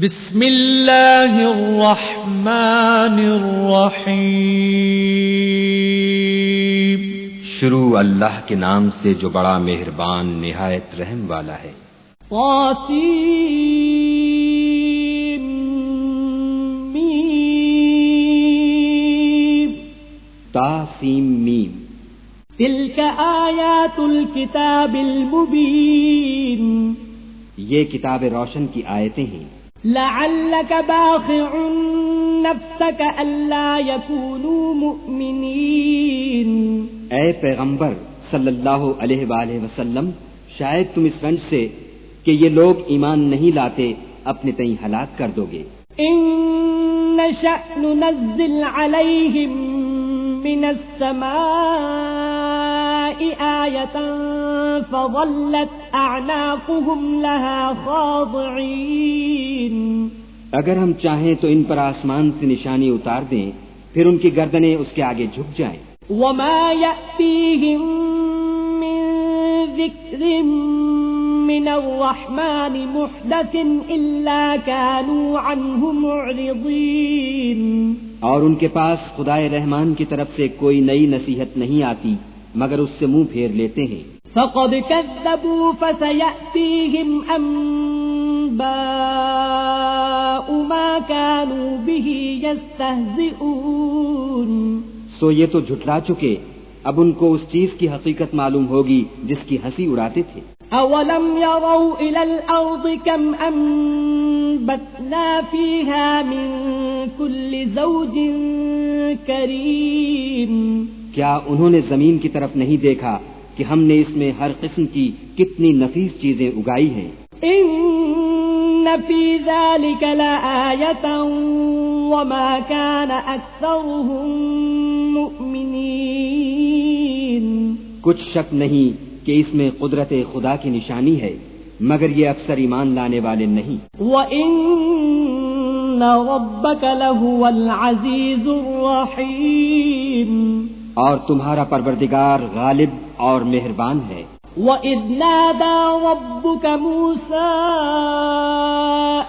بسم اللہ الرحمن الرحیم۔ شروع اللہ کے نام سے جو بڑا مہربان نہایت رحم والا ہے۔ طاسیم۔ تلک آیات الکتاب المبین، یہ کتاب روشن کی آیتیں ہیں۔ لعلک باخع نفسک الا یکونوا مؤمنین، اے پیغمبر صلی اللہ علیہ وآلہ وسلم، شاید تم اس رنج سے کہ یہ لوگ ایمان نہیں لاتے اپنے تئیں ہلاک کر دو گے۔ ان نشأ ننزل علیہم من السماء آیة فظلت اعناقهم لها خاضعین، اگر ہم چاہیں تو ان پر آسمان سے نشانی اتار دیں، پھر ان کی گردنیں اس کے آگے جھک جائیں۔ وما یأتیہم من ذکر من الرحمن محدث الا كانوا عنہ معرضین، اور ان کے پاس خدائے رحمان کی طرف سے کوئی نئی نصیحت نہیں آتی مگر اس سے منہ پھیر لیتے ہیں۔ فقد كذبوا فسيأتيهم أنباء ما كانوا به يستهزئون، سو یہ تو جھٹلا چکے، اب ان کو اس چیز کی حقیقت معلوم ہوگی جس کی ہنسی اڑاتے تھے۔ اولم يروا الى الارض كم انبتنا فيها من كل زوج كريم، کیا انہوں نے زمین کی طرف نہیں دیکھا کہ ہم نے اس میں ہر قسم کی کتنی نفیس چیزیں اگائی ہیں۔ ان في ذلك لآية وما كان اکثرهم مؤمنین، کچھ شک نہیں کہ اس میں قدرت خدا کی نشانی ہے مگر یہ اکثر ایمان لانے والے نہیں۔ وَإِنَّ رَبَّكَ لَهُوَ الْعَزِيزُ الرَّحِيمُ، اور تمہارا پروردگار غالب اور مہربان ہے۔ وَإِذْ نَادَى رَبُّكَ مُوسَىٰ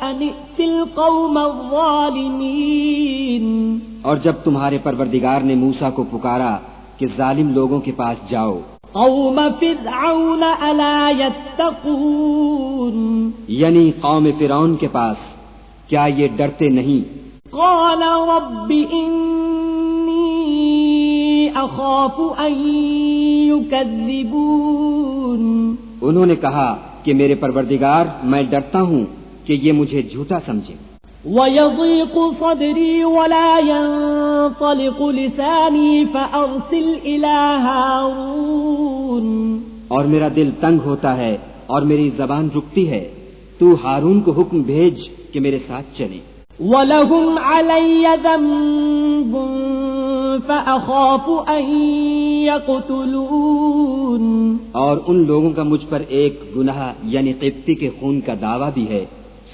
أَنِ ائْتِ الْقَوْمَ الظَّالِمِينَ، اور جب تمہارے پروردگار نے موسیٰ کو پکارا کہ ظالم لوگوں کے پاس جاؤ، قوم فرعون الا یتقون، یعنی قوم فرعون کے پاس، کیا یہ ڈرتے نہیں؟ قال رب انی اخاف ان یکذبون، انہوں نے کہا کہ میرے پروردگار میں ڈرتا ہوں کہ یہ مجھے جھوٹا سمجھے۔ وَيَضِيقُ صَدْرِي وَلَا يَنطَلِقُ لِسَانِي فَأَرْسِلْ إِلَىٰ هَارُونَ، اور میرا دل تنگ ہوتا ہے اور میری زبان رکتی ہے، تو ہارون کو حکم بھیج کہ میرے ساتھ چلے۔ وَلَهُمْ عَلَيَّ ذَنبٌ فَأَخَافُ أَن يَقْتُلُونِ، اور ان لوگوں کا مجھ پر ایک گناہ یعنی قبطی کے خون کا دعویٰ بھی ہے،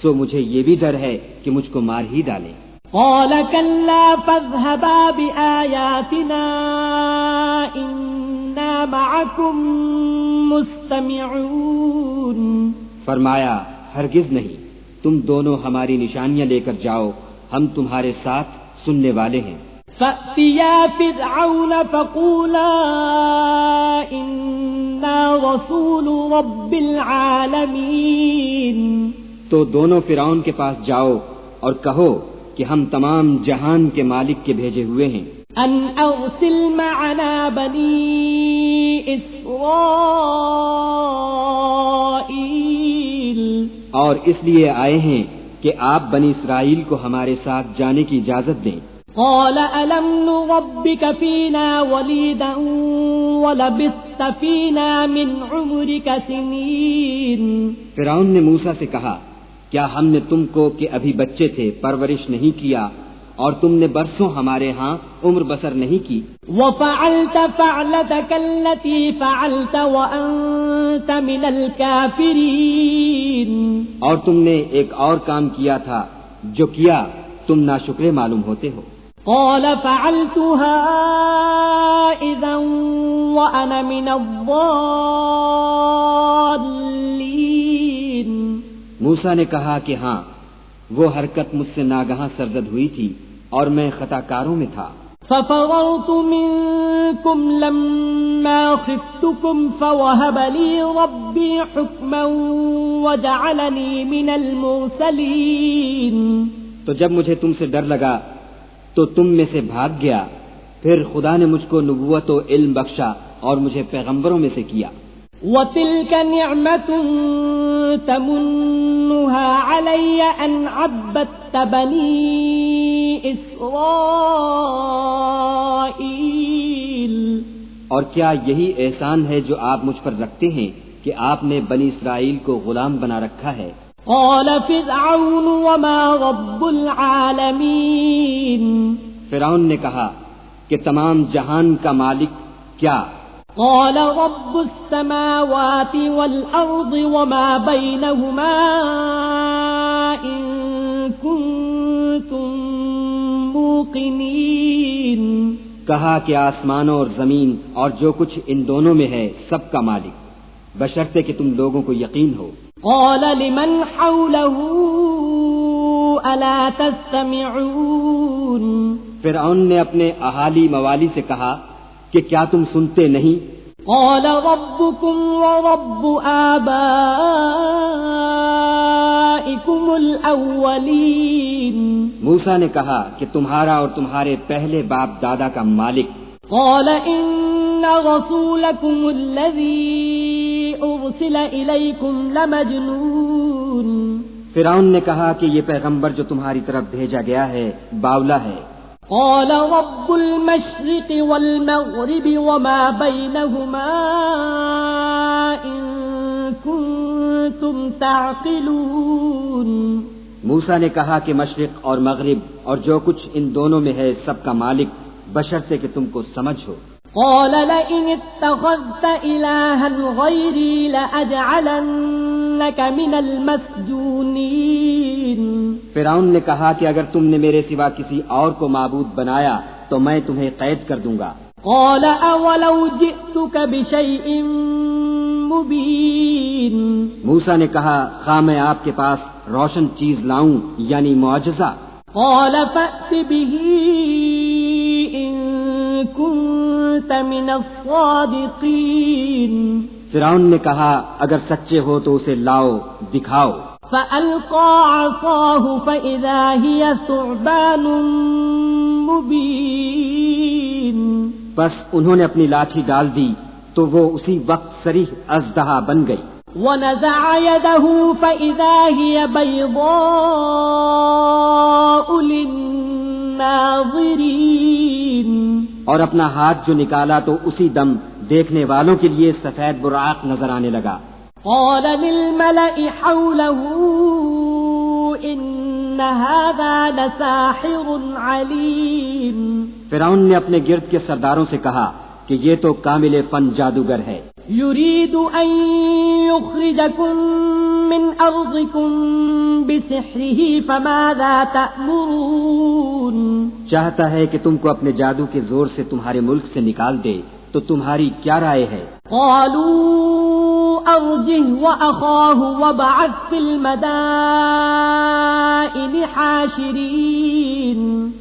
سو مجھے یہ بھی ڈر ہے کہ مجھ کو مار ہی ڈالیں۔ قال كلا فاذهبا بآياتنا إنا معكم مستمعون، فرمایا ہرگز نہیں، تم دونوں ہماری نشانیاں لے کر جاؤ، ہم تمہارے ساتھ سننے والے ہیں۔ فأتيا فرعون فقولا إنا رسول رب العالمين، تو دونوں فرعون کے پاس جاؤ اور کہو کہ ہم تمام جہان کے مالک کے بھیجے ہوئے ہیں۔ ان ارسل معنا بنی اسرائیل، اور اس لیے آئے ہیں کہ آپ بنی اسرائیل کو ہمارے ساتھ جانے کی اجازت دیں۔ قال الم نربك فينا وليدا ولبثت فينا من عمرك سنين، فرعون نے موسیٰ سے کہا، کیا ہم نے تم کو کہ ابھی بچے تھے پرورش نہیں کیا اور تم نے برسوں ہمارے ہاں عمر بسر نہیں کی؟ وفعلت فعلتك التي فعلت وأنت من الكافرين، اور تم نے ایک اور کام کیا تھا جو کیا تم ناشکرے معلوم ہوتے ہو۔ قال فعلتها إذا وأنا من الضالين، موسیٰ نے کہا کہ ہاں وہ حرکت مجھ سے ناگہاں سرزد ہوئی تھی اور میں خطا کاروں میں تھا. ففررت منكم لما خفتكم فوهب لي ربي حكما وجعلني من المرسلين. تو جب مجھے تم سے ڈر لگا تو تم میں سے بھاگ گیا، پھر خدا نے مجھ کو نبوت و علم بخشا اور مجھے پیغمبروں میں سے کیا. وَتِلْكَ نِعْمَةٌ تَمُنُّهَا عَلَيَّ أَنْ عَبَّدتَّ بَنِي إِسْرَائِيلَ. اور کیا یہی احسان ہے جو آپ مجھ پر رکھتے ہیں کہ آپ نے بنی اسرائیل کو غلام بنا رکھا ہے؟ قال فرعون وما رب العالمین. فرعون نے کہا کہ تمام جہان کا مالک کیا؟ قال رب السماوات والأرض وما بينهما إن كنتم موقنين. کہا کہ آسمانوں اور زمین اور جو کچھ ان دونوں میں ہے سب کا مالک، بشرطے کہ تم لوگوں کو یقین ہو. قال لمن حوله ألا تستمعون. فرعون نے اپنے اہالی موالی سے کہا کہ کیا تم سنتے نہیں؟ قال ربكم ورب آبائكم الأولين. موسیٰ نے کہا کہ تمہارا اور تمہارے پہلے باپ دادا کا مالک. قال إن رسولكم الذي أرسل إليكم لمجنون. فرعون نے کہا کہ یہ پیغمبر جو تمہاری طرف بھیجا گیا ہے باولا ہے. قال رب المشرق والمغرب وما بينهما إن كنتم تعقلون. موسیٰ نے کہا کہ مشرق اور مغرب اور جو کچھ ان دونوں میں ہے سب کا مالک، بشرطے کہ تم کو سمجھ ہو. قال لئن اتخذت إلها غيري لأجعلنك من المسجونين. فرعون نے کہا کہ اگر تم نے میرے سوا کسی اور کو معبود بنایا تو میں تمہیں قید کر دوں گا. قال اولو جئتك بشيء مبين. موسیٰ نے کہا خواہ میں آپ کے پاس روشن چیز لاؤں یعنی معجزہ. قال فأت به إن كنت من الصادقين. فرعون نے کہا اگر سچے ہو تو اسے لاؤ، دکھاؤ. فألقى عصاه فإذا هي ثعبان مبين. بس انہوں نے اپنی لاٹھی ڈال دی تو وہ اسی وقت صریح اژدہا بن گئی. ونزع يده فإذا هي بيضاء للناظرين. اور اپنا ہاتھ جو نکالا تو اسی دم دیکھنے والوں کے لیے سفید براق نظر آنے لگا. قال للملأ حوله إن هذا لساحر عليم. فرعون نے اپنے گرد کے سرداروں سے کہا کہ یہ تو کامل فن جادوگر ہے. يريد أن يخرجكم من أرضكم بسحره فماذا تأمرون. چاہتا ہے کہ تم کو اپنے جادو کے زور سے تمہارے ملک سے نکال دے، تو تمہاری کیا رائے ہے؟ قالوا أرجه وأخاه وابعث في المدائن حاشرين.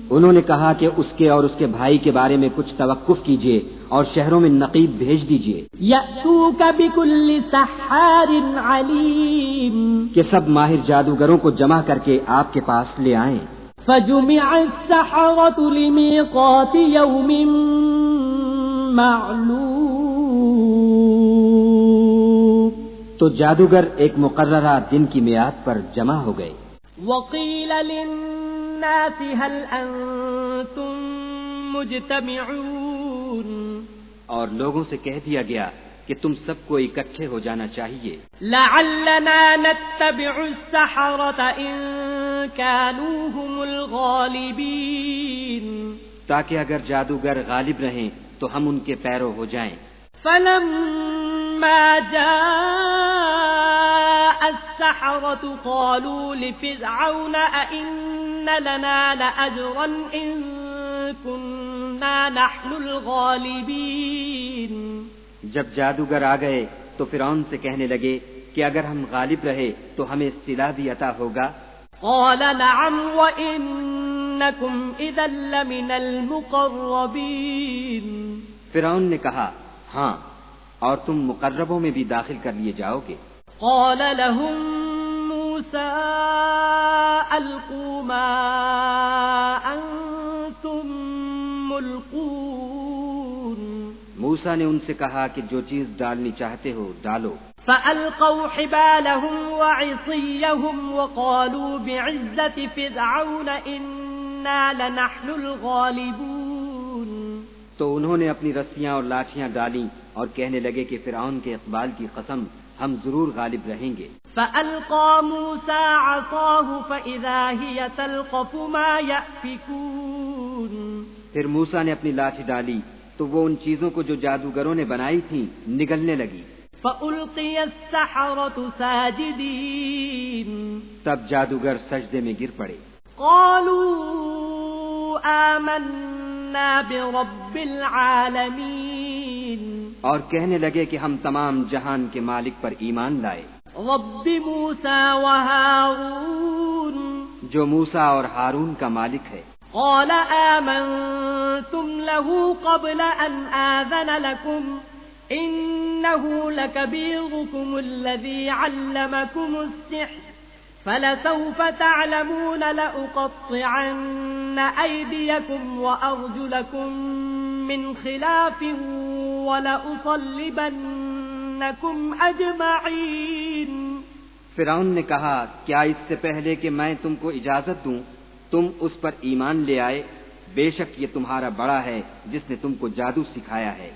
انہوں نے کہا کہ اس کے اور اس کے بھائی کے بارے میں کچھ توقف کیجیے اور شہروں میں نقیب بھیج دیجیے. يأتوك بكل سحار عليم. کہ سب ماہر جادوگروں کو جمع کر کے آپ کے پاس لے آئیں. فجمع السحرة لميقات يوم معلوم. تو جادوگر ایک مقررہ دن کی میعاد پر جمع ہو گئے. وقيل للناس هل أنتم مجتمعون. اور لوگوں سے کہہ دیا گیا کہ تم سب کو اکٹھے ہو جانا چاہیے. لعلنا نتبع السحرة إن كانوا هم الغالبين. تاکہ اگر جادوگر غالب رہیں تو ہم ان کے پیرو ہو جائیں. فلما جاء السحرة قالوا لفرعون أئن لنا لأجرا إن كنا نحن الغالبين. جب جادوگر آ گئے تو فرعون سے کہنے لگے کہ اگر ہم غالب رہے تو ہمیں صلہ بھی عطا ہوگا. قال نعم وإنكم إذا لمن المقربين. فرعون نے کہا ہاں، اور تم مقربوں میں بھی داخل کر لیے جاؤ گے. قال لهم موسى ألقوا ما أنتم ملقون. موسیٰ نے ان سے کہا کہ جو چیز ڈالنی چاہتے ہو ڈالو. فألقوا حبالهم وعصيهم وقالوا بعزة فرعون إنا لنحن الغالبون. تو انہوں نے اپنی رسیاں اور لاٹھیاں ڈالیں اور کہنے لگے کہ فرعون کے اقبال کی قسم ہم ضرور غالب رہیں گے. فألقى موسى عصاه فإذا هي تلقف ما يأفكون. پھر موسیٰ نے اپنی لاٹھی ڈالی تو وہ ان چیزوں کو جو جادوگروں نے بنائی تھیں نگلنے لگی. فألقي السحرة ساجدين. تب جادوگر سجدے میں گر پڑے. قالوا آمنا برب العالمین. اور کہنے لگے کہ ہم تمام جہان کے مالک پر ایمان لائے. رب موسیٰ و ہارون. جو موسیٰ اور ہارون کا مالک ہے. قال آمنتم له قبل ان آذن لكم إنه لكبيركم الذي علمكم السحر فلسوف تعلمون لأقطعن أيديكم وأرجلكم من خلاف ولأصلبنكم أجمعين. فرعون نے کہا کیا اس سے پہلے کہ میں تم کو اجازت دوں تم اس پر ایمان لے آئے؟ بے شک یہ تمہارا بڑا ہے جس نے تم کو جادو سکھایا ہے.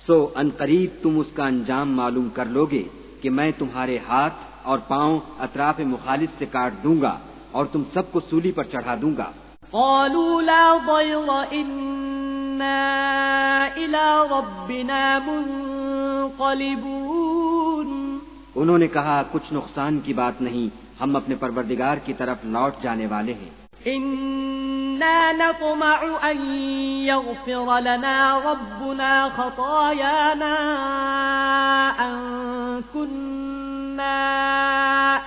سو ان قریب تم اس کا انجام معلوم کر لوگے کہ میں تمہارے ہاتھ اور پاؤں اطراف مخالف سے کاٹ دوں گا اور تم سب کو سولی پر چڑھا دوں گا. قالوا لا ضير إنا إلى ربنا منقلبون. انہوں نے کہا کچھ نقصان کی بات نہیں، ہم اپنے پروردگار کی طرف لوٹ جانے والے ہیں. إنا نطمع أن يغفر لنا ربنا خطايانا أن كنا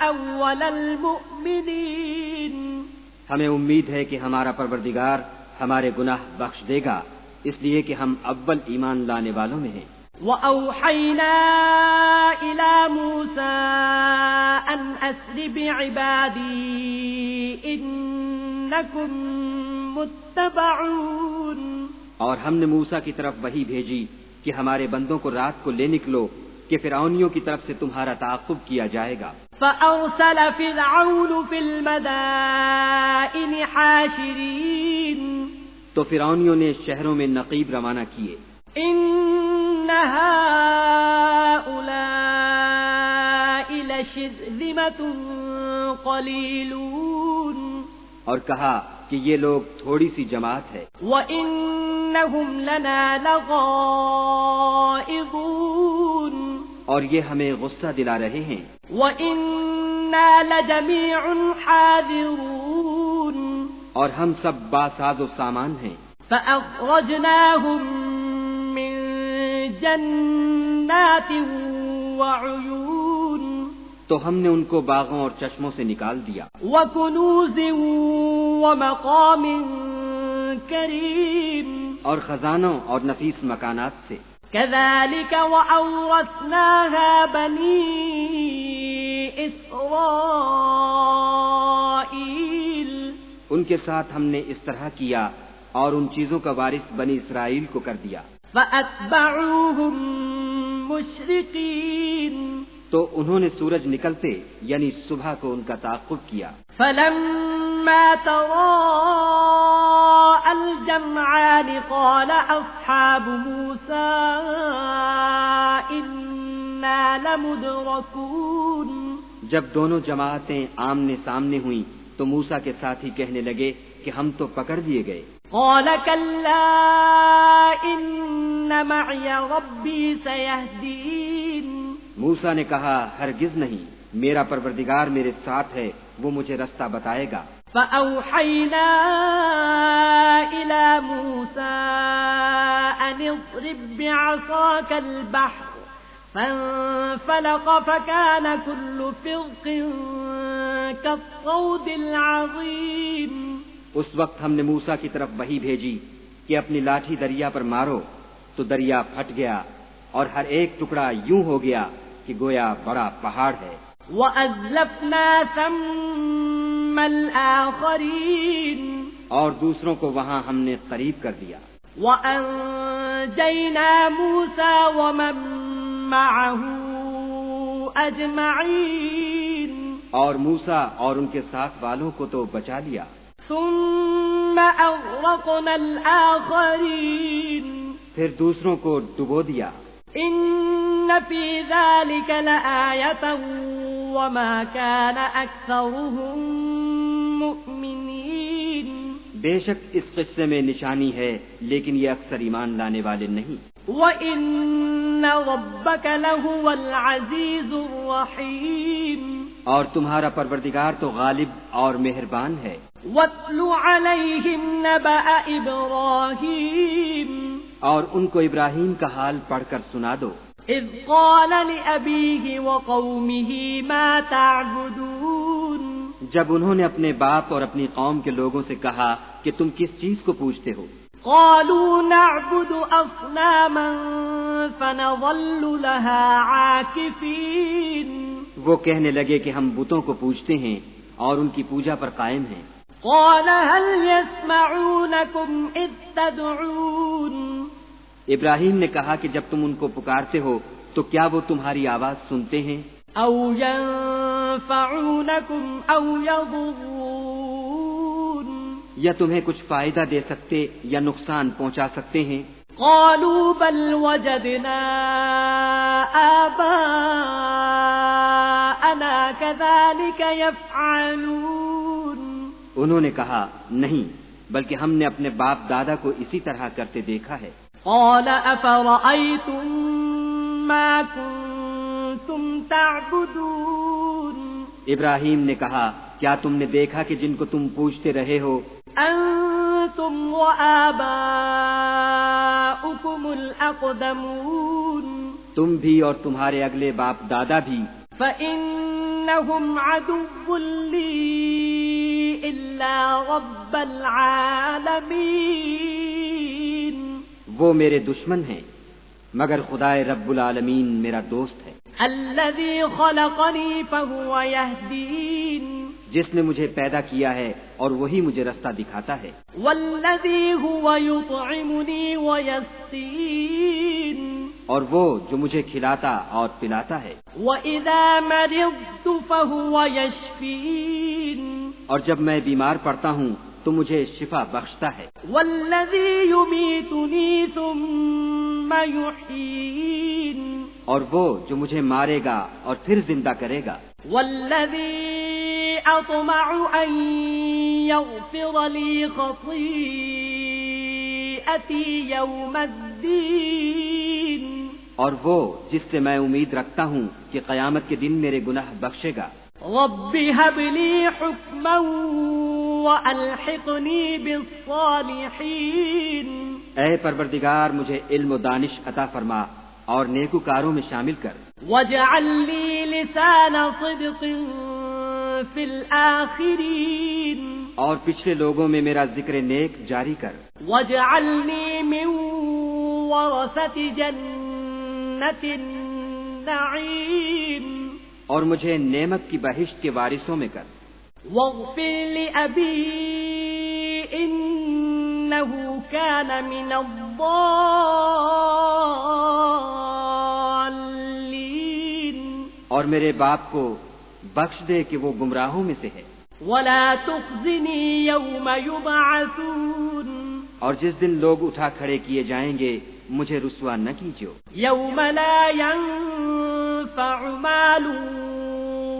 أول المؤمنين. ہمیں امید ہے کہ ہمارا پروردگار ہمارے گناہ بخش دے گا اس لیے کہ ہم اول ایمان لانے والوں میں ہیں. وأوحينا إلى موسى أن أسر بعبادي إنكم متبعون. اور ہم نے موسیٰ کی طرف وحی بھیجی کہ ہمارے بندوں کو رات کو لے نکلو کہ فرعونیوں کی طرف سے تمہارا تعاقب کیا جائے گا. فأرسل فرعون في المدائن حاشرين. تو فرعونیوں نے شہروں میں نقیب روانہ کیے. إن هؤلاء لشرذمة قليلون. اور کہا کہ یہ لوگ تھوڑی سی جماعت ہے. وَإِنَّهُمْ لَنَا لَغَائِظُونَ. اور یہ ہمیں غصہ دلا رہے ہیں. وَإِنَّا لَجَمِيعٌ حَاذِرُونَ. اور ہم سب باساز و سامان ہیں. فَأَخْرَجْنَاهُمْ مِنْ جَنَّاتٍ وَعُيُونٍ. تو ہم نے ان کو باغوں اور چشموں سے نکال دیا. وَكُنُوزٍ وَمَقَامٍ كَرِيمٍ. اور خزانوں اور نفیس مکانات سے. كَذَلِكَ وَأَوْرَثْنَاهَا بَنِي إِسْرَائِيلَ. ان کے ساتھ ہم نے اس طرح کیا اور ان چیزوں کا وارث بنی اسرائیل کو کر دیا. فَأَتْبَعُوهُمْ مُشْرِقِينَ. تو انہوں نے سورج نکلتے یعنی صبح کو ان کا تعاقب کیا. فَلَمَّا تَرَاءَى الْجَمْعَانِ قَالَ أَصْحَابُ مُوسَىٰ إِنَّا لَمُدْرَكُونَ. جب دونوں جماعتیں آمنے سامنے ہوئیں تو موسیٰ کے ساتھی کہنے لگے کہ ہم تو پکڑ لیے گئے. قَالَ كَلَّا إِنَّ مَعِيَ رَبِّي سَيَهْدِينِ. موسیٰ نے کہا ہرگز نہیں، میرا پروردگار میرے ساتھ ہے، وہ مجھے رستہ بتائے گا. فَأَوْحَيْنَا إِلَى مُوسَىٰ أَنِ اضْرِب بِّعَصَاكَ الْبَحْرَ فَانفَلَقَ فَكَانَ كُلُّ فِرْقٍ كالصود العظيم. اس وقت ہم نے موسیٰ کی طرف وحی بھیجی کہ اپنی لاٹھی دریا پر مارو، تو دریا پھٹ گیا اور ہر ایک ٹکڑا یوں ہو گیا کہ گویا بڑا پہاڑ ہے. وَأَزْلَفْنَا ثَمَّ الْآخَرِينَ. اور دوسروں کو وہاں ہم نے قریب کر دیا. وَأَنجَيْنَا مُوسَى وَمَن مَّعَهُ أَجْمَعِينَ. اور موسیٰ اور ان کے ساتھ والوں کو تو بچا لیا. ثُمَّ أَغْرَقْنَا الْآخَرِينَ. پھر دوسروں کو ڈبو دیا. إِنَّ فِي ذَلِكَ لَآيَةً وَمَا كَانَ أَكْثَرُهُم مُؤْمِنِينَ. بے شک اس قصے میں نشانی ہے، لیکن یہ اکثر ایمان لانے والے نہیں. وَإِنَّ رَبَّكَ لَهُوَ الْعَزِيزُ الرَّحِيمُ. اور تمہارا پروردگار تو غالب اور مہربان ہے. وَاتْلُ عَلَيْهِمْ نَبَأَ إِبْرَاهِيمَ. اور ان کو ابراہیم کا حال پڑھ کر سنا دو. إِذْ قَالَ لِأَبِيهِ وَقَوْمِهِ مَا تَعْبُدُونَ. جب انہوں نے اپنے باپ اور اپنی قوم کے لوگوں سے کہا کہ تم کس چیز کو پوجتے ہو؟ قَالُوا نَعْبُدُ أَصْنَامًا فَنَظَلُّ لَهَا عَاكِفِينَ. وہ کہنے لگے کہ ہم بتوں کو پوجتے ہیں اور ان کی پوجا پر قائم ہیں. قَالَ هَلْ يَسْمَعُونَكُمْ إِذْ تَدْعُونَ. ابراہیم نے کہا کہ جب تم ان کو پکارتے ہو تو کیا وہ تمہاری آواز سنتے ہیں؟ أَوْ يَنفَعُونَكُمْ أَوْ يَضُرُّونَ. یا تمہیں کچھ فائدہ دے سکتے یا نقصان پہنچا سکتے ہیں؟ قَالُوا بَلْ وَجَدْنَا آبَاءَنَا كَذَلِكَ يَفْعَلُونَ. انہوں نے کہا نہیں، بلکہ ہم نے اپنے باپ دادا کو اسی طرح کرتے دیکھا ہے. قَالَ أَفَرَأَيْتُم مَّا كُنتُمْ تَعْبُدُونَ. ابراہیم نے کہا کیا تم نے دیکھا کہ جن کو تم پوجتے رہے ہو؟ أَنتُمْ وَآبَاؤُكُمُ الْأَقْدَمُونَ. تم بھی اور تمہارے اگلے باپ دادا بھی. فَإِنَّهُمْ عَدُوٌّ لِّي إِلَّا رَبَّ الْعَالَمِينَ. وہ میرے دشمن ہیں مگر خدائے رب العالمین میرا دوست ہے. الَّذِي خَلَقَنِي فَهُوَ يَهْدِينِ. جس نے مجھے پیدا کیا ہے اور وہی مجھے رستہ دکھاتا ہے. وَالَّذِي هُوَ يُطْعِمُنِي وَيَسْقِينِ. اور وہ جو مجھے کھلاتا اور پلاتا ہے. وَإِذَا مَرِضْتُ فَهُوَ يَشْفِينِ. اور جب میں بیمار پڑتا ہوں تو مجھے شفا بخشتا ہے. وَالَّذِي يُمِيتُنِي ثُمَّ يُحْيِينِ. اور وہ جو مجھے مارے گا اور پھر زندہ کرے گا. وَالَّذِي أَطْمَعُ أَن يَغْفِرَ لِي خَطِيئَتِي يَوْمَ الدِّينِ. اور وہ جس سے میں امید رکھتا ہوں کہ قیامت کے دن میرے گناہ بخشے گا. رَبِّ هَبْ لِي حُكْمًا وَأَلْحِقْنِي بِالصَّالِحِينَ. اے پروردگار مجھے علم و دانش عطا فرما اور نیکوکاروں میں شامل کر. وَاجْعَل لِّي لِسَانَ صِدْقٍ فِي الْآخِرِينَ. اور پچھلے لوگوں میں میرا ذکر نیک جاری کر. وَاجْعَلْنِي مِن وَرَثَةِ جَنَّةِ النَّعِيمِ. اور مجھے نعمت کی بہشت کے وارثوں میں کر. وَاغْفِرْ لِأَبِي إِنَّهُ كَانَ مِنَ الضَّالِّينَ. اور میرے باپ کو بخش دے کہ وہ گمراہوں میں سے ہے. وَلَا تُخْزِنِي يَوْمَ يُبْعَثُونَ. اور جس دن لوگ اٹھا کھڑے کیے جائیں گے مجھے رسوا نہ کیجو. يَوْمَ لَا يَنفَعُ مَالٌ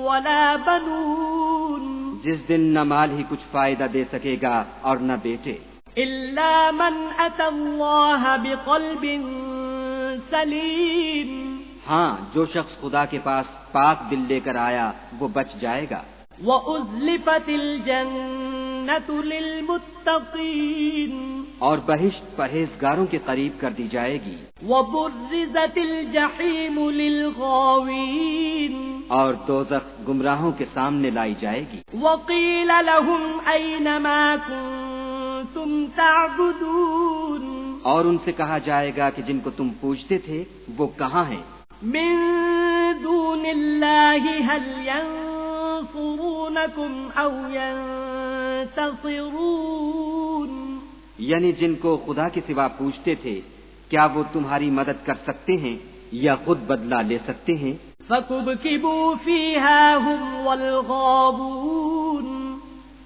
وَلَا بَنُونَ. جس دن نہ مال ہی کچھ فائدہ دے سکے گا اور نہ بیٹے. إِلَّا مَنْ أَتَى اللَّهَ بِقَلْبٍ سَلِيمٍ. ہاں جو شخص خدا کے پاس پاک دل لے کر آیا وہ بچ جائے گا. وَأُزْلِفَتِ الْجَنَّةُ لِلْمُتَّقِينَ. اور بہشت پرہیزگاروں کے قریب کر دی جائے گی. وَبُرِّزَتِ الْجَحِيمُ لِلْغَاوِينَ. اور دوزخ گمراہوں کے سامنے لائی جائے گی. وقيل لهم أين ما كنتم تعبدون اور ان سے کہا جائے گا کہ جن کو تم پوجتے تھے وہ کہاں ہیں؟ من دون الله هل ينصرونكم أو ينتصرون یعنی جن کو خدا کے سوا پوجتے تھے کیا وہ تمہاری مدد کر سکتے ہیں یا خود بدلہ لے سکتے ہیں؟ فكبكبوا فيها هم والغاوون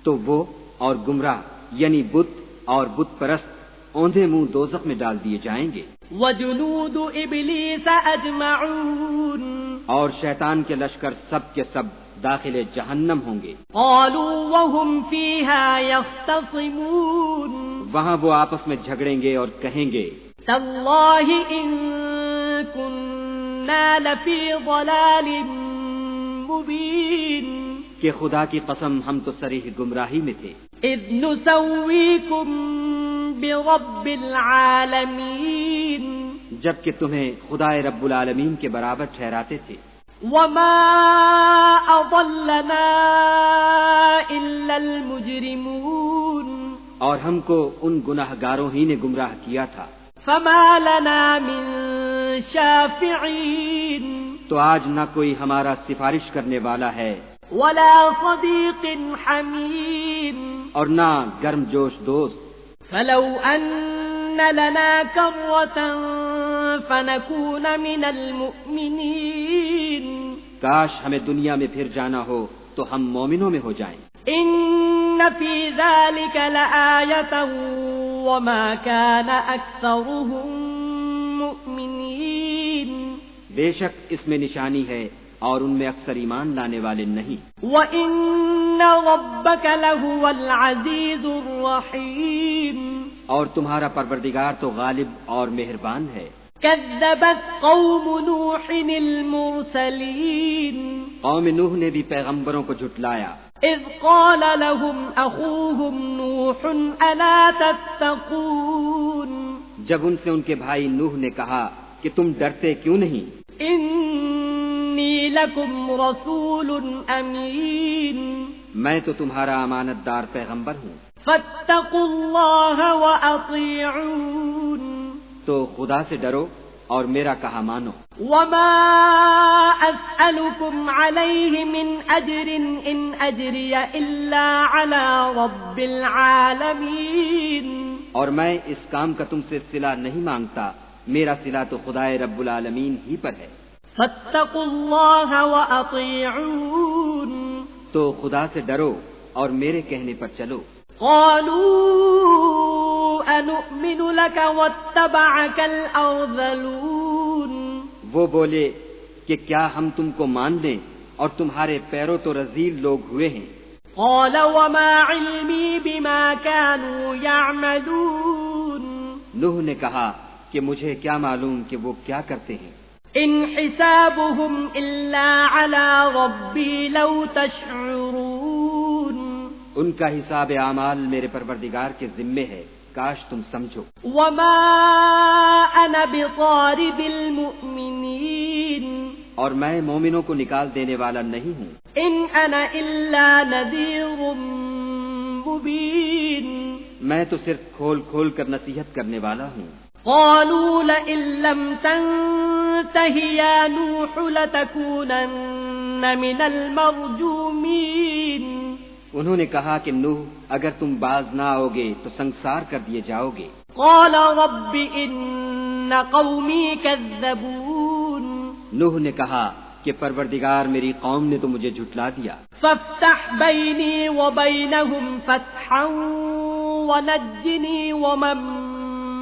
تو وہ اور گمراہ یعنی بت اور بت پرست اوندھے منہ دوزخ میں ڈال دیے جائیں گے. وجنود إبليس أجمعون اور شیطان کے لشکر سب کے سب داخل جہنم ہوں گے. قالوا وهم فيها يختصمون وہاں وہ آپس میں جھگڑیں گے اور کہیں گے تالله إن كنا لفي ضلال مبين کہ خدا کی قسم ہم تو صریح گمراہی میں تھے. إذ نسويكم برب العالمين جبکہ تمہیں خدا رب العالمین کے برابر ٹھہراتے تھے. وما أضلنا إلا المجرمون اور ہم کو ان گناہ گاروں ہی نے گمراہ کیا تھا. فما لنا من شافعين تو آج نہ کوئی ہمارا سفارش کرنے والا ہے ولا صديق حميم اور نہ گرم جوش دوست. فلو أن لنا كرة فنكون من المؤمنين کاش ہمیں دنیا میں پھر جانا ہو تو ہم مومنوں میں ہو جائیں. إن في ذلك لآية وما كان أكثرهم مؤمنين بے شک اس میں نشانی ہے اور ان میں اکثر ایمان لانے والے نہیں. وَإِنَّ رَبَّكَ لَهُوَ الْعَزِيزُ الرَّحِيمُ اور تمہارا پروردگار تو غالب اور مہربان ہے. كذبت قوم نوح المرسلين قوم نوح نے بھی پیغمبروں کو جھٹلایا. إذ قال لهم أخوهم نوح ألا تتقون جب ان سے ان کے بھائی نوح نے کہا کہ تم ڈرتے کیوں نہیں؟ إني لكم رسول أمين میں تو تمہارا امانت دار پیغمبر ہوں. فاتقوا الله وأطيعون تو خدا سے ڈرو اور میرا کہا مانو. وما أسألكم عليه من أجر إن أجري إلا على رب العالمين اور میں اس کام کا تم سے صلہ نہیں مانگتا، میرا صلہ تو خدائے رب العالمین ہی پر ہے. فاتقوا الله وأطيعون تو خدا سے ڈرو اور میرے کہنے پر چلو. قالوا أنؤمن لك واتبعك الأرذلون وہ بولے کہ کیا ہم تم کو مان لیں اور تمہارے پیروں تو رذیل لوگ ہوئے ہیں. قال وما علمي بما كانوا يعملون نوح نے کہا کہ مجھے کیا معلوم کہ وہ کیا کرتے ہیں. إن حسابهم إلا على ربي لو تشعرون ان کا حساب اعمال میرے پروردگار کے ذمے ہے، کاش تم سمجھو. وما أنا بطارد المؤمنين اور میں مومنوں کو نکال دینے والا نہیں ہوں. إن أنا إلا نذير مبين میں تو صرف کھول کھول کر نصیحت کرنے والا ہوں. قالوا لئن لم تنته يا نوح لتكونن من المرجومين انہوں نے کہا کہ نوح اگر تم باز نہ آؤ گے تو سنسار کر دیے جاؤ گے. قال رب إن قومي كذبون نوح نے کہا کہ پروردگار میری قوم نے تو مجھے جھٹلا دیا. فافتح بيني وبينهم فتحا ونجني ومن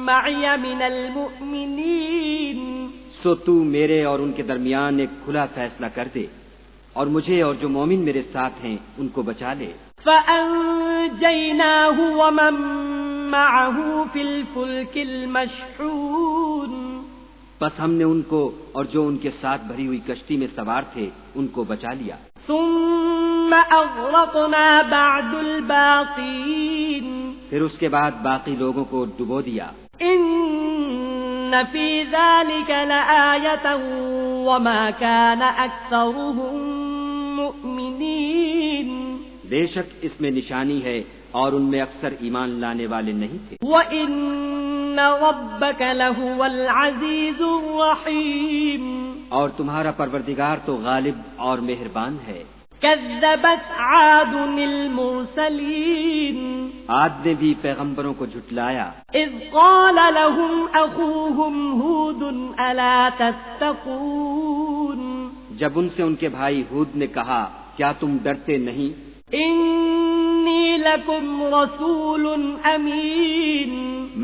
معي من المؤمنين سو تو میرے اور ان کے درمیان ایک کھلا فیصلہ کر دے اور مجھے اور جو مومن میرے ساتھ ہیں ان کو بچا لے. فأنجيناه ومن معه في الفلك المشحون بس ہم نے ان کو اور جو ان کے ساتھ بھری ہوئی کشتی میں سوار تھے ان کو بچا لیا. ثم أغرقنا بعد الباقين پھر اس کے بعد باقی لوگوں کو ڈبو دیا. إن في ذلك لآية وما كان أكثرهم مؤمنين بے شک اس میں نشانی ہے اور ان میں اکثر ایمان لانے والے نہیں تھے. وَإِنَّ رَبَّكَ لَهُوَ الْعَزِيزُ الرَّحِيمُ اور تمہارا پروردگار تو غالب اور مہربان ہے. كذبت عاد المرسلين عاد نے بھی پیغمبروں کو جھٹلایا. إذ قال لهم أخوهم هود ألا تتقون جب ان سے ان کے بھائی ہود نے کہا کیا تم ڈرتے نہیں؟ إني لكم رسول أمين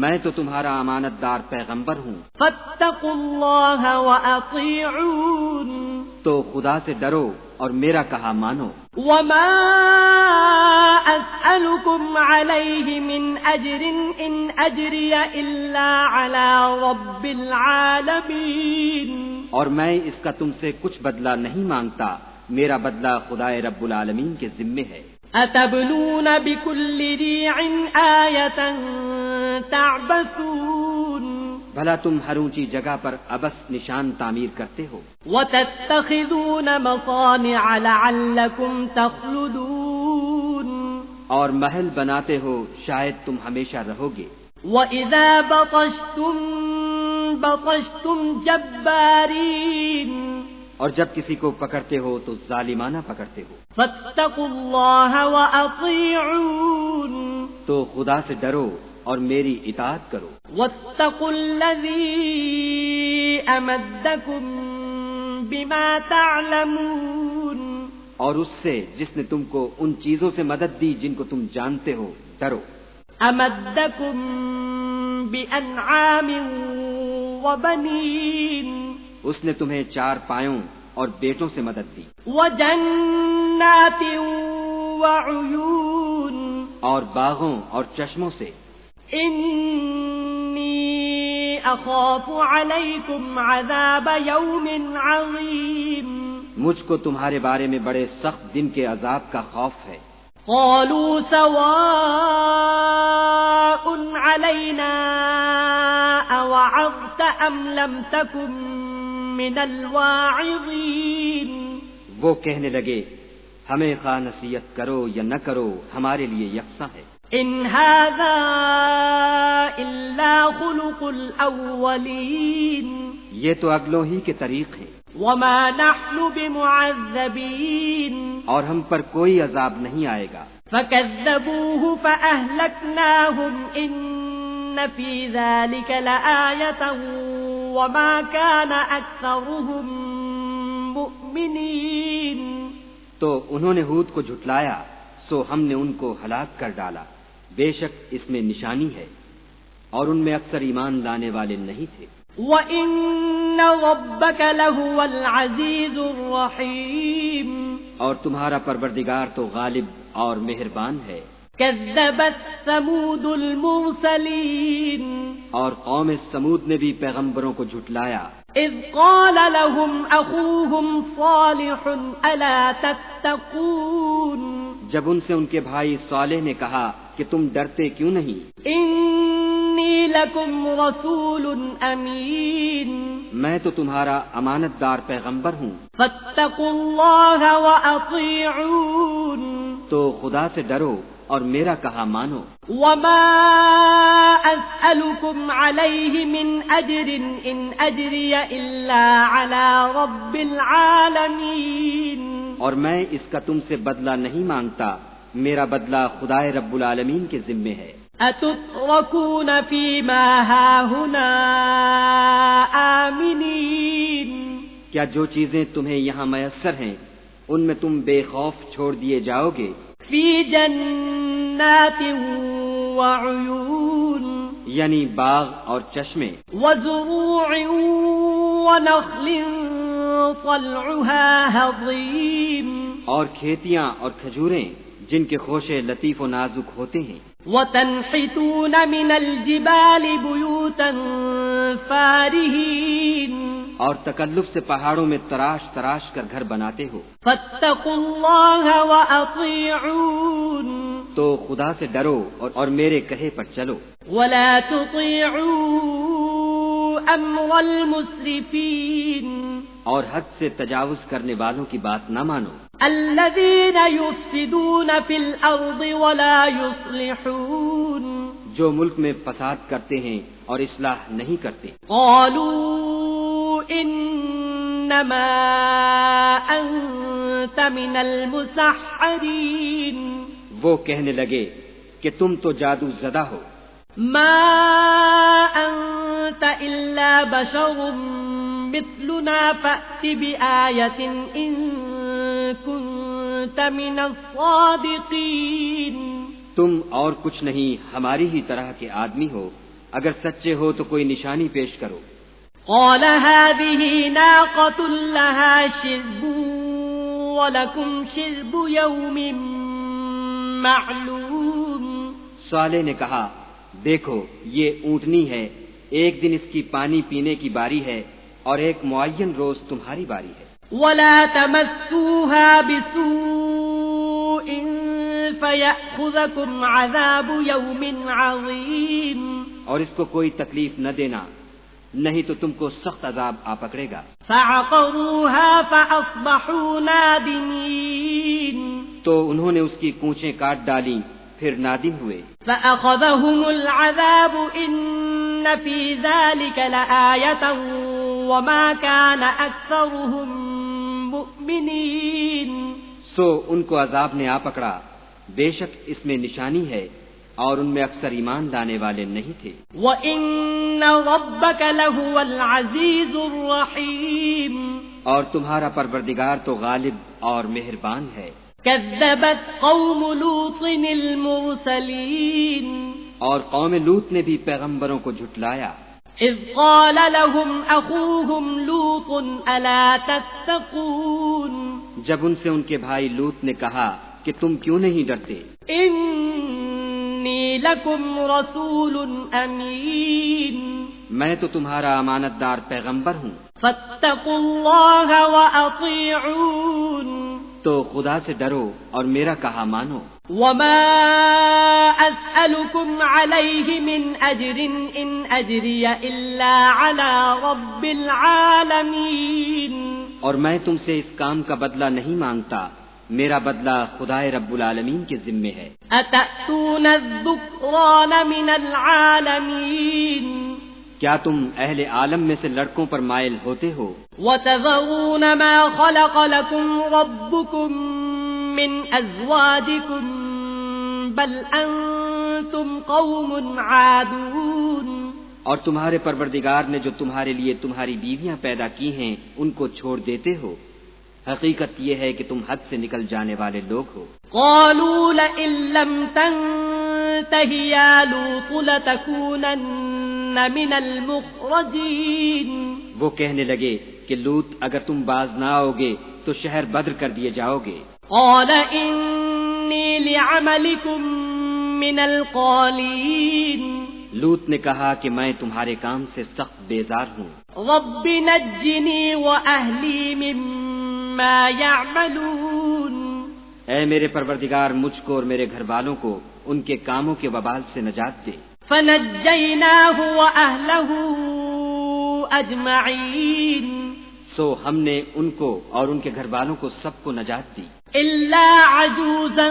میں تو تمہارا امانت دار پیغمبر ہوں. فاتقوا الله وأطيعون تو خدا سے ڈرو اور میرا کہا مانو. وما أسألكم عليه من أجر إن أجري إلا على رب العالمين اور میں اس کا تم سے کچھ بدلہ نہیں مانگتا، میرا بدلہ خدائے رب العالمین کے ذمے ہے. أتبنون بكل ريع آية تعبثون بھلا تم ہر اونچی جگہ پر ابس نشان تعمیر کرتے ہو. وتتخذون مصانع لعلكم تخلدون اور محل بناتے ہو شاید تم ہمیشہ رہو گے. وإذا بطشتم جبارين اور جب کسی کو پکڑتے ہو تو ظالمانہ پکڑتے ہو. فاتقوا الله وأطيعون تو خدا سے ڈرو اور میری اطاعت کرو. واتقوا الذي أمدكم بما تعلمون اور اس سے جس نے تم کو ان چیزوں سے مدد دی جن کو تم جانتے ہو ڈرو. أمدكم بأنعام وبنين اس نے تمہیں 4 پایوں اور بیٹوں سے مدد دی. وجنات وعيون اور باغوں اور چشموں سے. إني أخاف عليكم عذاب يوم عظيم مجھ کو تمہارے بارے میں بڑے سخت دن کے عذاب کا خوف ہے. قالوا سواء علينا أوعظت أم لم تكن من الواعظين وہ کہنے لگے ہمیں خواہ نصیحت کرو یا نہ کرو ہمارے لیے یکساں ہے. إن هذا إلا خلق الأولين یہ تو اگلوں ہی کے طریق ہیں. وما نحن بمعذبين اور ہم پر کوئی عذاب نہیں آئے گا. فكذبوه فأهلكناهم إن في ذلك لآية وما كان أكثرهم مؤمنين تو انہوں نے ہود کو جھٹلایا سو ہم نے ان کو ہلاک کر ڈالا. بے شک اس میں نشانی ہے اور ان میں اکثر ایمان لانے والے نہیں تھے. وَإِنَّ رَبَّكَ لَهُوَ الْعَزِيزُ الرَّحِيمُ اور تمہارا پروردگار تو غالب اور مہربان ہے. كذبت ثمود المرسلين اور قوم سمود نے بھی پیغمبروں کو جھٹلایا. إذ قال لهم أخوهم صالح ألا تتقون جب ان سے ان کے بھائی صالح نے کہا کہ تم ڈرتے کیوں نہیں؟ إني لكم رسول أمين میں تو تمہارا امانت دار پیغمبر ہوں. فاتقوا الله وأطيعون تو خدا سے ڈرو اور میرا کہا مانو. وما أسألكم عليه من أجر إن أجري إلا على رب العالمين اور میں اس کا تم سے بدلہ نہیں مانگتا، میرا بدلہ خدائے رب العالمین کے ذمے ہے. أتتركون فيما هاهنا آمنين کیا جو چیزیں تمہیں یہاں میسر ہیں ان میں تم بے خوف چھوڑ دیے جاؤ گے؟ في جنات وعيون یعنی باغ اور چشمے. وزروع ونخل طلعها هضيم اور کھیتیاں اور کھجوریں جن کے خوشے لطیف و نازک ہوتے ہیں. وتنحتون من الجبال بيوتا فارهين اور تکلف سے پہاڑوں میں تراش تراش کر گھر بناتے ہو. فاتقوا الله وأطيعون تو خدا سے ڈرو اور میرے کہے پر چلو. ولا تطيعوا أمر المسرفين اور حد سے تجاوز کرنے والوں کی بات نہ مانو، الذين يفسدون في الأرض ولا يصلحون، جو ملک میں فساد کرتے ہیں اور اصلاح نہیں کرتے۔ قالوا إنما أنت من المسحرين، وہ کہنے لگے کہ تم تو جادو زدہ ہو، ما أنت إلا بشر مثلنا فأت بآية إن كنت من الصادقين، تم اور کچھ نہیں ہماری ہی طرح کے آدمی ہو، اگر سچے ہو تو کوئی نشانی پیش کرو۔ قال هذه ناقة لها شرب ولكم شرب يوم معلوم، صالح نے کہا دیکھو یہ اونٹنی ہے، ایک دن اس کی پانی پینے کی باری ہے اور ایک معین روز تمہاری باری ہے۔ ولا تمسوها بسوء فيأخذكم عذاب يوم عظيم، اور اس کو کوئی تکلیف نہ دینا، نہیں تو تم کو سخت عذاب آ پکڑے گا۔ فعقروها فأصبحوا نادمين، تو انہوں نے اس کی کونچیں کاٹ ڈالیں، پھر نادم ہوئے۔ فأخذهم العذاب إن في ذلك لآية وما كان أكثرهم مؤمنين، سو ان کو عذاب نے آ پکڑا، بے شک اس میں نشانی ہے اور ان میں اکثر ایمان لانے والے نہیں تھے۔ وَإِنَّ رَبَّكَ لَهُوَ الْعَزِيزُ الرَّحِيمُ، اور تمہارا پروردگار تو غالب اور مہربان ہے۔ كذبت قوم لوط المرسلين، اور قوم لوط نے بھی پیغمبروں کو جھٹلایا، إذ قال لهم أخوهم لوط ألا تتقون، جب ان سے ان کے بھائی لوط نے کہا کہ تم کیوں نہیں ڈرتے، إني لكم رسول أمين، میں تو تمہارا امانت دار پیغمبر ہوں، فاتقوا الله وأطيعون، تو خدا سے ڈرو اور میرا کہا مانو۔ وما أسألكم عليه من أجر إن أجري إلا على رب العالمين، اور میں تم سے اس کام کا بدلہ نہیں مانگتا، میرا بدلہ خدائے رب العالمین کے ذمے ہے۔ أتأتون الذكران من العالمين، کیا تم اہل عالم میں سے لڑکوں پر مائل ہوتے ہو، وتذرون ما خلق لكم ربكم من أزواجكم بل أنتم قوم عادون، اور تمہارے پروردگار نے جو تمہارے لیے تمہاری بیویاں پیدا کی ہیں ان کو چھوڑ دیتے ہو، حقیقت یہ ہے کہ تم حد سے نکل جانے والے لوگ ہو۔ قالوا لئن لم تنته يا لوط لتكونن من المخرجين، وہ کہنے لگے کہ لوط اگر تم باز نہ آؤ گے تو شہر بدر کر دیے جاؤ گے۔ قال إني لعملكم من القالين، لوط نے کہا کہ میں تمہارے کام سے سخت بیزار ہوں، رب نجني وأهلي مما يعملون، اے میرے پروردگار مجھ کو اور میرے گھر والوں کو ان کے کاموں کے وبال سے نجات دے۔ فنجيناه وأهله أجمعين، سو ہم نے ان کو اور ان کے گھر والوں کو سب کو نجات دی، إلا عجوزا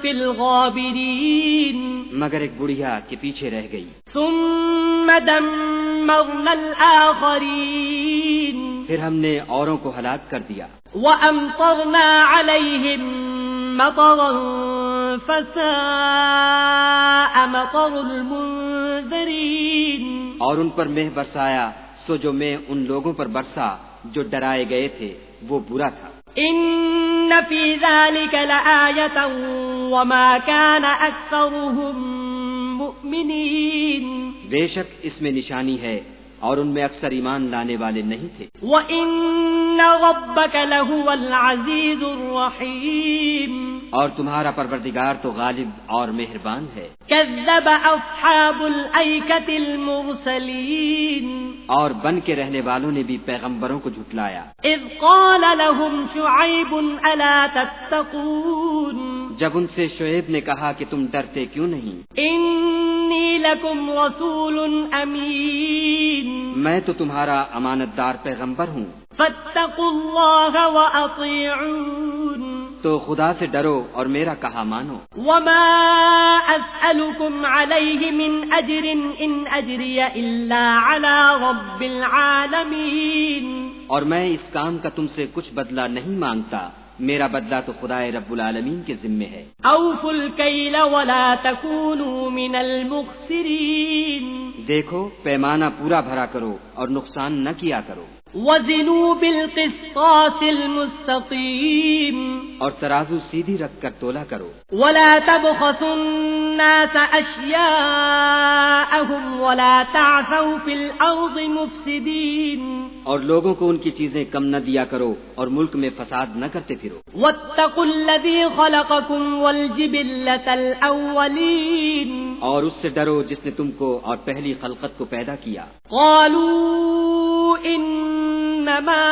في الغابرين، مگر ایک بڑھیا کے پیچھے رہ گئی۔ ثم دمرنا الآخرين، پھر ہم نے اوروں کو ہلاک کر دیا، وأمطرنا عليهم مطرا فساء مطر المنذرين، اور ان پر مہ برسایا، سو جو میں ان لوگوں پر برسا جو ڈرائے گئے تھے وہ برا تھا۔ إن في ذلك لآية وما كان أكثرهم مؤمنين، بے شک اس میں نشانی ہے اور ان میں اکثر ایمان لانے والے نہیں تھے۔ وإن ربك لهو العزيز الرحيم، اور تمہارا پروردگار تو غالب اور مہربان ہے۔ كذب أصحاب الأيكة المرسلين، اور بن کے رہنے والوں نے بھی پیغمبروں کو جھٹلایا، إذ قال لهم شعيب ألا تتقون، جب ان سے شعیب نے کہا کہ تم ڈرتے کیوں نہیں، إني لكم رسول أمين، میں تو تمہارا امانت دار پیغمبر ہوں، فاتقوا الله وأطيعون تو خدا سے ڈرو اور میرا کہا مانو. وما أسألكم عليه من أجر إن أجري إلا على رب العالمين. اور میں اس کام کا تم سے کچھ بدلہ نہیں مانگتا، میرا بدلہ تو خدائے رب العالمین کے ذمے ہے. أوفوا الكيل ولا تكونوا من المخسرين. دیکھو پیمانہ پورا بھرا کرو اور نقصان نہ کیا کرو. وزنوا بالقسطاس المستقيم. اور ترازو سیدھی رکھ کر تولا کرو. ولا تبخسوا الناس أشياءهم ولا تعثوا في الأرض مفسدين. اور لوگوں کو ان کی چیزیں کم نہ دیا کرو اور ملک میں فساد نہ کرتے پھرو. واتقوا الذي خلقكم والجبلة الأولين. اور اس سے ڈرو جس نے تم کو اور پہلی خلقت کو پیدا کیا. قالوا انما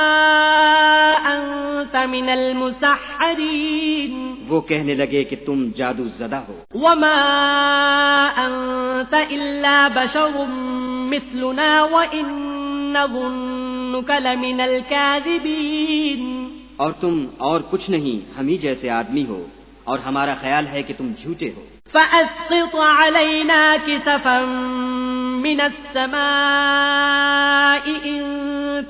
انت من المسحرين. وہ کہنے لگے کہ تم جادو زدہ ہو. وما انت الا بشر مثلنا وان نظنك لمن الكاذبين. اور تم اور کچھ نہیں، ہم ہی جیسے آدمی ہو اور ہمارا خیال ہے کہ تم جھوٹے ہو. فأسقط علينا كسفا من السماء إن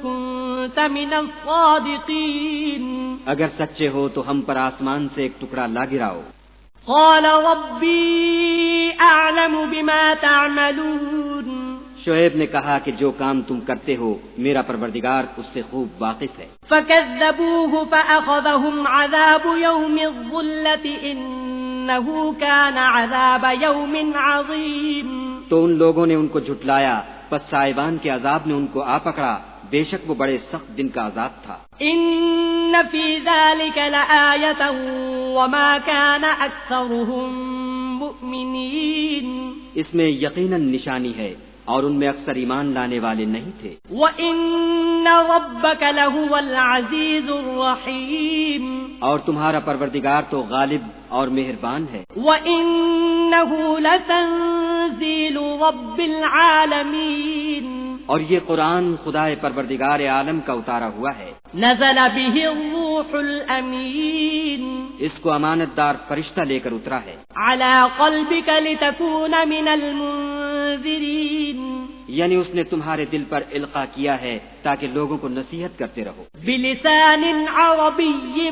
كنت من الصادقين. اگر سچے ہو تو ہم پر آسمان سے ایک ٹکڑا لا گراؤ. قال ربي أعلم بما تعملون. شعیب نے کہا کہ جو کام تم کرتے ہو میرا پروردگار اس سے خوب واقف ہے. فكذبوه فأخذهم عذاب يوم الظلة إنه كان عذاب يوم عظيم. تو ان لوگوں نے ان کو جھٹلایا، پس سائبان کے عذاب نے ان کو آ پکڑا، بے شک وہ بڑے سخت دن کا عذاب تھا. إن في ذلك لآية وما كان أكثرهم مؤمنين. اس میں یقیناً نشانی ہے اور ان میں اکثر ایمان لانے والے نہیں تھے. وَإِنَّ رَبَّكَ لَهُوَ الْعَزِيزُ الرَّحِيمُ. اور تمہارا پروردگار تو غالب اور مہربان ہے. وَإِنَّهُ لَتَنزِيلُ رَبِّ الْعَالَمِينَ. اور یہ قرآن خدائے پروردگار عالم کا اتارا ہوا ہے. نزل به الروح الأمين. اس کو امانت دار فرشتہ لے کر اترا ہے. على قلبك لتكون من المنذرين. یعنی اس نے تمہارے دل پر القاء کیا ہے تاکہ لوگوں کو نصیحت کرتے رہو. بلسان عربي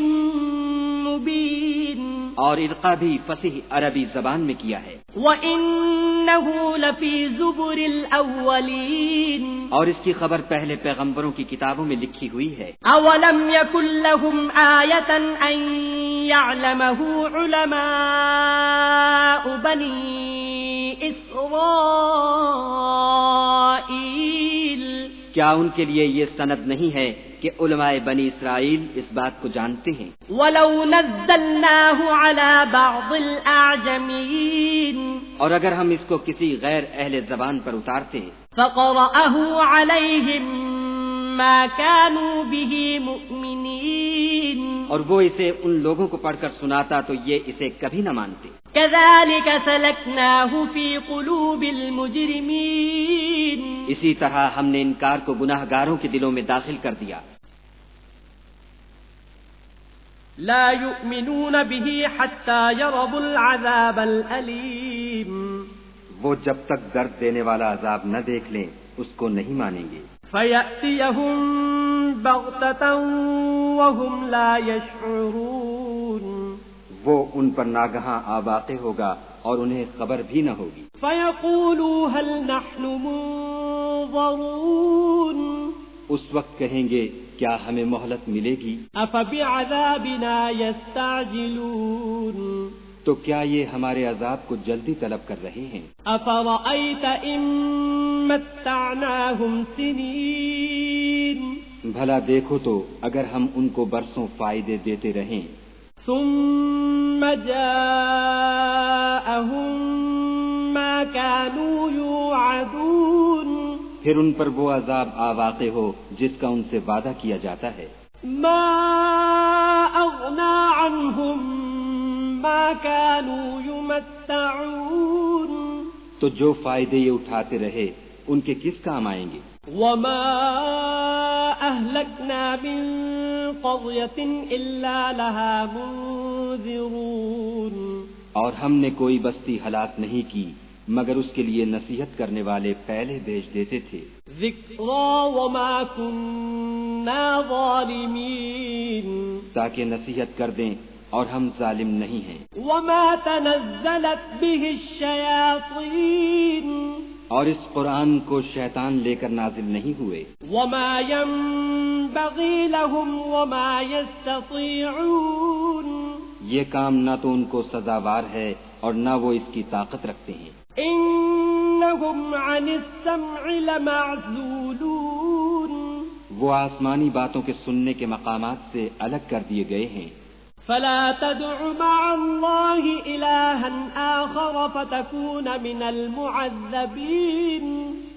مبين. اور القاء بھی فصیح عربی زبان میں کیا ہے. وَإِنَّهُ لَفِي زُبُرِ الْأَوَّلِينَ. اور اس کی خبر پہلے پیغمبروں کی کتابوں میں لکھی ہوئی ہے. أَوَلَمْ يَكُنْ لَهُمْ آيَةً أَنْ يَعْلَمَهُ عُلَمَاءُ بَنِي إِسْرَائِيلَ. کیا ان کے لیے یہ سند نہیں ہے کہ علماء بنی اسرائیل اس بات کو جانتے ہیں؟ وَلَوْ نَزَّلْنَاهُ عَلَى بَعْضِ الْأَعْجَمِينَ. اور اگر ہم اس کو کسی غیر اہل زبان پر اتارتے فَقَرَأَهُ عَلَيْهِمْ مَا كَانُوا بِهِ مُؤْمِنِينَ. اور وہ اسے ان لوگوں کو پڑھ کر سناتا تو یہ اسے کبھی نہ مانتے. كَذَلِكَ سَلَكْنَاهُ فِي قُلُوبِ الْمُجْرِمِينَ. اسی طرح ہم نے انکار کو گناہ گاروں کے دلوں میں داخل کر دیا. لا يؤمنون به حتى يروا العذاب الأليم. وہ جب تک درد دینے والا عذاب نہ دیکھ لیں اس کو نہیں مانیں گے. فيأتيهم بغتة وهم لا يشعرون. وہ ان پر ناگہاں آ واقع ہوگا اور انہیں خبر بھی نہ ہوگی. فيقولوا هل نحن منظرون. اس وقت کہیں گے کیا ہمیں مہلت ملے گی؟ أفبعذابنا يستعجلون. تو کیا یہ ہمارے عذاب کو جلدی طلب کر رہے ہیں؟ أفرأيت إن متعناهم سنين. بھلا دیکھو تو اگر ہم ان کو برسوں فائدے دیتے رہیں. ثم جاءهم ما كانوا يوعدون. پھر ان پر وہ عذاب آ واقع ہو جس کا ان سے وعدہ کیا جاتا ہے. ما أغنى عنهم ما كانوا يمتعون. تو جو فائدے یہ اٹھاتے رہے ان کے کس کام آئیں گے؟ وما أهلكنا من قرية إلا لها منذرون اور ہم نے کوئی بستی ہلاک نہیں کی مگر اس کے لیے نصیحت کرنے والے پہلے بھیج دیتے تھے. ذكرى وما كنا ظالمين تاکہ نصیحت کر دیں اور ہم ظالم نہیں ہیں. وما تنزلت به الشياطين اور اس قرآن کو شیطان لے کر نازل نہیں ہوئے. وما ينبغي لهم وما يستطيعون یہ کام نہ تو ان کو سزاوار ہے اور نہ وہ اس کی طاقت رکھتے ہیں. إنهم عن السمع لمعزولون وہ آسمانی باتوں کے سننے کے مقامات سے الگ کر دیے گئے ہیں. فلا تدع مع الله إلها آخر فتكون من المعذبين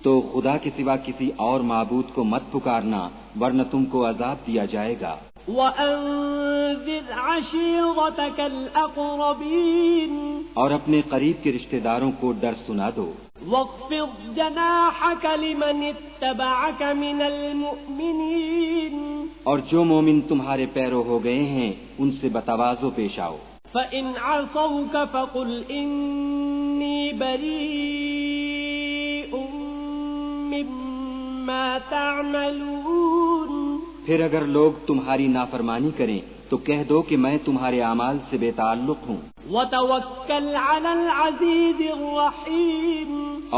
تو خدا کے سوا کسی اور معبود کو مت پکارنا ورنہ تم کو عذاب دیا جائے گا. وأنذر عشيرتك الأقربين اور اپنے قریب کے رشتہ داروں کو ڈر سنا دو. واخفض جناحك لمن اتبعك من المؤمنين اور جو مومن تمہارے پیرو ہو گئے ہیں ان سے بتواضع پیش آؤ. فإن عصوك فقل إني بريء مما تعملون پھر اگر لوگ تمہاری نافرمانی کریں تو کہہ دو کہ میں تمہارے اعمال سے بے تعلق ہوں. وتوکل علی العزیز الرحیم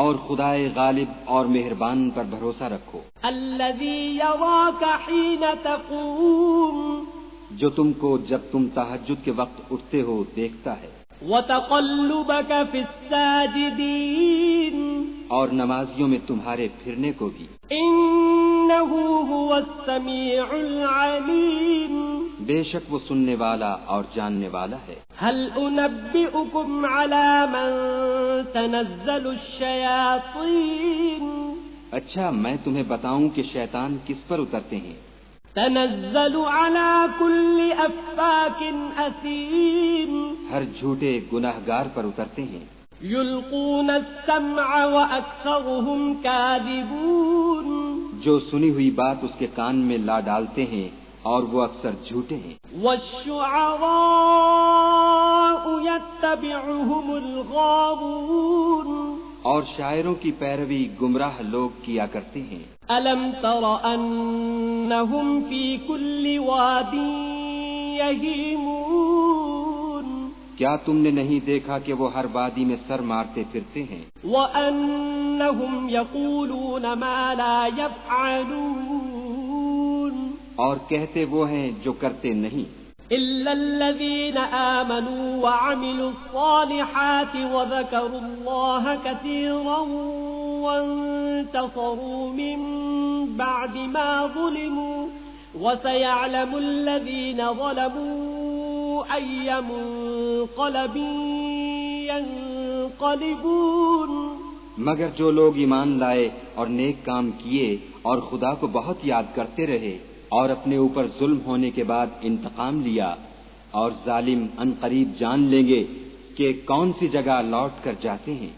اور خدائے غالب اور مہربان پر بھروسہ رکھو. الذی یراک حین تقوم جو تم کو جب تم تہجد کے وقت اٹھتے ہو دیکھتا ہے. وتقلبک فی الساجدین اور نمازیوں میں تمہارے پھرنے کو بھی. انہ هو السمیع العلیم بے شک وہ سننے والا اور جاننے والا ہے. هل انبئکم علی من تنزل الشیاطین اچھا میں تمہیں بتاؤں کہ شیطان کس پر اترتے ہیں. تنزل علی کل افاک اثیم ہر جھوٹے گناہگار پر اترتے ہیں. یلقون السمع واکثرهم کاذبون جو سنی ہوئی بات اس کے کان میں لا ڈالتے ہیں اور وہ اکثر جھوٹے ہیں. والشعراء يتبعهم الغاوون اور شاعروں کی پیروی گمراہ لوگ کیا کرتے ہیں. الم تر انهم في كل واد يهيمون کیا تم نے نہیں دیکھا کہ وہ ہر وادی میں سر مارتے پھرتے ہیں. وانهم يقولون ما لا يفعلون اور کہتے وہ ہیں جو کرتے نہیں. إلا الذين آمنوا وعملوا الصالحات وذكروا الله كثيرا وانتصروا من بعد ما ظلموا وسيعلم الذين ظلموا أي منقلب ينقلبون مگر جو لوگ ایمان لائے اور نیک کام کیے اور خدا کو بہت یاد کرتے رہے اور اپنے اوپر ظلم ہونے کے بعد انتقام لیا اور ظالم ان قریب جان لیں گے کہ کون سی جگہ لوٹ کر جاتے ہیں.